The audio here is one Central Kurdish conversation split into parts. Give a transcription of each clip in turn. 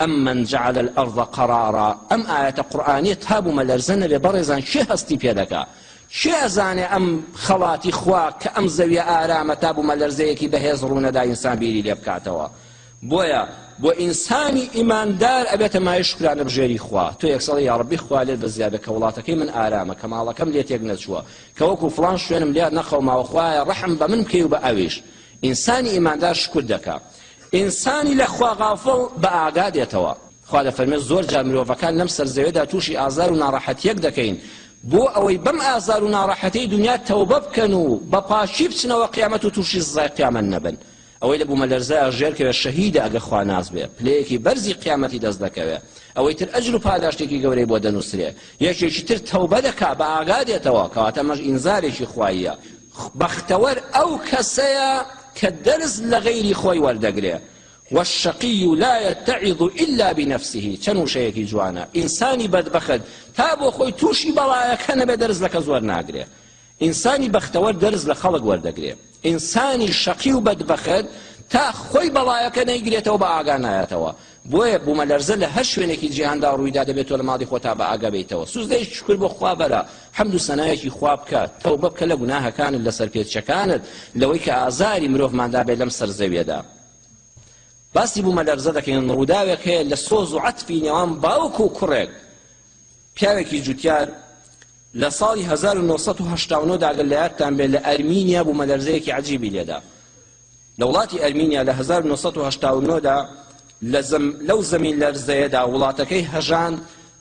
أمن جعل الأرض قرارا أم آية قرآنية تابو ملرزن ببرزان شي هستي بيدك شي أزاني أم خلاتي خوا كأم زوية آرامة تابو ملرزيكي بهزرون دا إنسان بيري ليبكاتوا بويا بو إنساني إيمان دار أبيت ما يشكران بجيري خوا تو يكسل يا ربي خوا ليل بزيادة كولاتك من آرامة كما الله كم ليت يقنت شوا كوكو فلان شوين مليار نخو ما وخوايا رحم بمن كي وبأويش إنساني إيمان دار شكر دكا إنساني لخوا غافل بأعقاد يتوا خوا فرمي زور جامل وفكان نمسر زويدا توشي آزار وناراحت يقدكين بو أوي بم آزار وناراحتي دنيا توبة بكنو بپاشي بچنا وقيامتو توشي الزاي قياما نبن أوي لبو ملرزا أجير كوي الشهيدة أغا خوا ناز بي بليكي برزي قيامتي دزدكوي أوي تر أجلو پاداشتكي قوري بودا نسري يشي تر توبة دكا بأعقاد يتوا كواتماش إنزاريشي خوايا بختور أو كسيا كالدرز لغير خوي والدقري والشقي لا يتعظ إلا بنفسه چنو شيكي جوانا إنساني بدبخد تابو خوي توشي بلايا كان بدرز لك زور ناقري إنساني بختور درز لخلق والدقري إنساني شقي بدبخد تا خوي بلايا كان يقريتو بآقانا يتوا بوي بو ملرزل هشوينكي جيهان دا رويدا دبيتو الماضي خوتا بآقا بيتوا سوز دايش شكر بو خوابرا حمد سنايكي خوابك توبة بك لقناها كان لسر بيتشا كانت لويك آزاري مروف من دابي لمسر زوية دا باسی بو مەلەرزەدەکەین ڕووداوێک هەیە لە سۆز و عەتفی نێوان باوک و کوڕێک پیاوێکی جوتیار لە ساڵی 1989 دا ئەگەر لە یادتان بێت لە ئەرمینیا بوو مەلەرزەیەکی عەجیبی لێدا لە وڵاتی ئەرمینیا لە 1989 دا لەو زەمین لەرزەیەدا وڵاتەکەی هەژان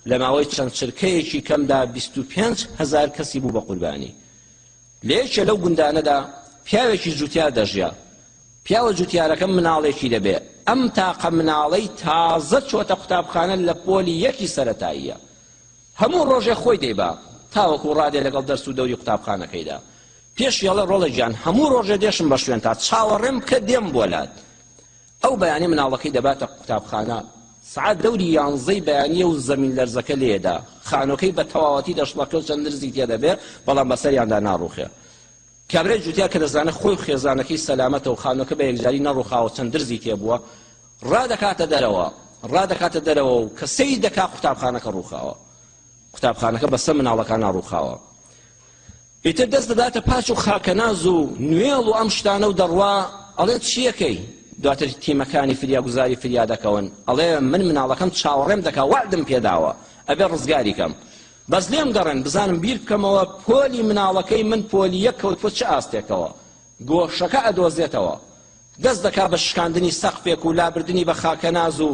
لە ماوەی چەند چرکەیەکی کەمدا 25,000 کەسی بوو بە قوربانی لە یەکێ لەو گوندانەدا پیاوێکی جوتیار دەژیا پیاوە جوتیارەکەم مناڵێکی دەبێ ئەم تاقە مناڵەی تازە چۆتە قوتابخانە لە پۆلی یەکی سەرەتاییە هەموو ڕۆژێ خۆی دەیبا تاوەکو ڕادێ لەگەڵ دەرس و دەوری قوتابخانەکەیدا پێش یاڵە ڕۆڵە گیان هەموو ڕۆژێ دێشم بە شوێن تا چاوەڕێم کە دێم بۆلات ئەو بەیانی مناڵەکەی دەباتە قوتابخانە سعات دەوری 11 بەیانیە و زەمین لەرزەکە لێدا خانۆکەی بە تەواوەتی دەشڵەکە و چەند درزی تێدەبێ بەڵام بەسەریاندا ناڕوخێ کابرای جوتیار کە دەزانێت خۆی خێزانەکەی سەلامەتە و خانۆکە بە یەکجاری نەڕووخاوە چەند درزی تێبووە ڕادەکاتە دەرەوە و کە سەی دەکا قوتابخانەکە ڕووخاوە قوتابخانەکە بەسەر مناڵەکان ناڕووخاوە ئیتر دەست دەداتە پاچ و خاکەناز و نوێڵ و ئەم شتانە و دەڕوا ئەڵێ چیەکەی دواتر تیمەکانی فریاگوزاری فریا دەکەون ئەڵێ من مناڵەکەم چاوەڕێم دەکا وعدم پێداوە ئەبێ ڕزگاری کەم بەس لێم گەڕێن بزانم بیر بکەمەوە پۆلی مناڵەکەی من پۆلی یەک کەوت چه ئاستێکەوە گۆشەکە ئەدۆزێتەوە دەست دەکا بە شکاندنی سەقفێک و لابردنی بە خاکەناز و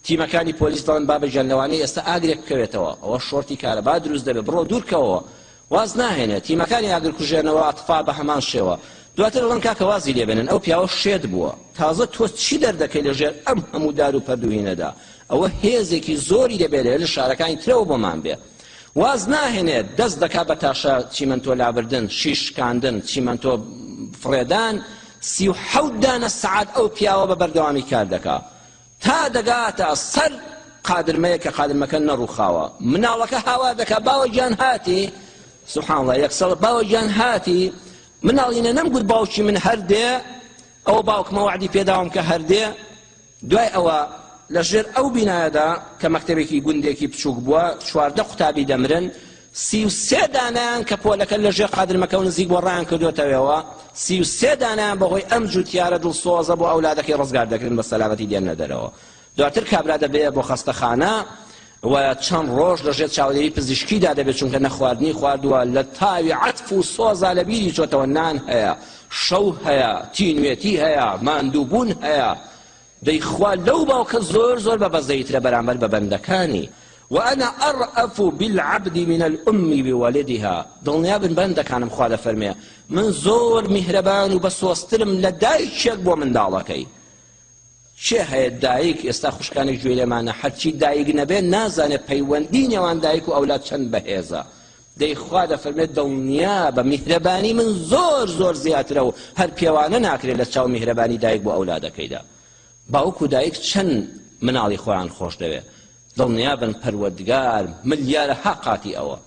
تیمەکانی پۆلیس دەڵێن بابەجان لەوانەیە ئێستا ئاگرێک بکەوێتەوە ئەوە شۆرتی کارەبا دروست دەبێت بڕۆ دوورکەوە واز ناهێنێت تیمەکانی ئاگرکوژێنەوە ئەتفا بە هەمان شێوە دواتر دەڵێن کاکە وازی لێبێنن ئەو پیاوە شێت بووە تازە تۆ چی دەردەکەی لەژێر ئەم هەموو دار و پەردوهینەدا ئەوە هێزێکی زۆری دەبێت لە شارەکانی ترەوە بۆمان بێ واز ناهێنێت دەست دەکا بە تاشە چیمەنتۆ لابردن شیشکاندن چیمەنتۆ فڕێدان 37 دانە سەعات ئەو پیاوە بە بەردەوامی کار دەکا تا دەگاتە سەر قادرمەیە کە قادرمەکە نەڕووخاوە مناڵەکە هاوا دەکا باوە گیان هاتی سوبحان الله یەکسەڵ باوە گیان هاتی مناڵینە نەمگوت باوکی من هەردێ ئەوە باوکمە وعدی پێداوم کە هەردێ دوای ئەوە لەژێر ئەو بینایەدا کە مەکتەبێکی گوندێکی بچووک بووە 14 قوتابی دەمرن 33 دانیان کە پۆلەکە لەژێر قادرمەکە و نزیک بۆ ڕایان کردوێتەوەوە 33 دانیان بەهۆی ئەم جوتیارە دڵسۆزە بۆ ئەولادەکەی ڕزگار دەکردن بە سەلامەتی دێنە دەرەوە دواتر کابرا دەبێت بۆ خەستەخانە و چەند ڕۆژ لەژێر چاودێری پزیشکیدا دەبێت چونکە نەخواردنی خواردووە لە تاوی عەتف و سۆزا لە بیری چۆتەوە نان هەیە شەو هەیە تینوێتی هەیە ماندووبوون هەیە دەیخوا لەو باوکە زۆر بە بەزەیترە بەرامبەر بە بەندەکانی وأنا أرأف بالعبد من الأم بولدها دڵنیا بن بەندەکانم خوا دەفەرمێ من زۆر میهرەبان و بەسۆزترم لە دایکێک بۆ منداڵەکەی چێ هەیە دایک ئێستا خوشکانێک گوێ لێمانە هەرچی دایک نەبێت نازانێت پەیوەندی نێوان دایک و ئەولاد چەند بەهێزە دەیخوا دەفەرمێت دڵنیا بە میهرەبانی من زۆر زیاترە و هەر پێوانە ناکرێت لە چاو میهرەبانی دایک بۆ ئەولادەکەیدا باوک و دایک چەند مناڵی خۆیان خۆش دەوێت دڵنیا بن پەروەردگار ملیارە حەقاتی ئەوە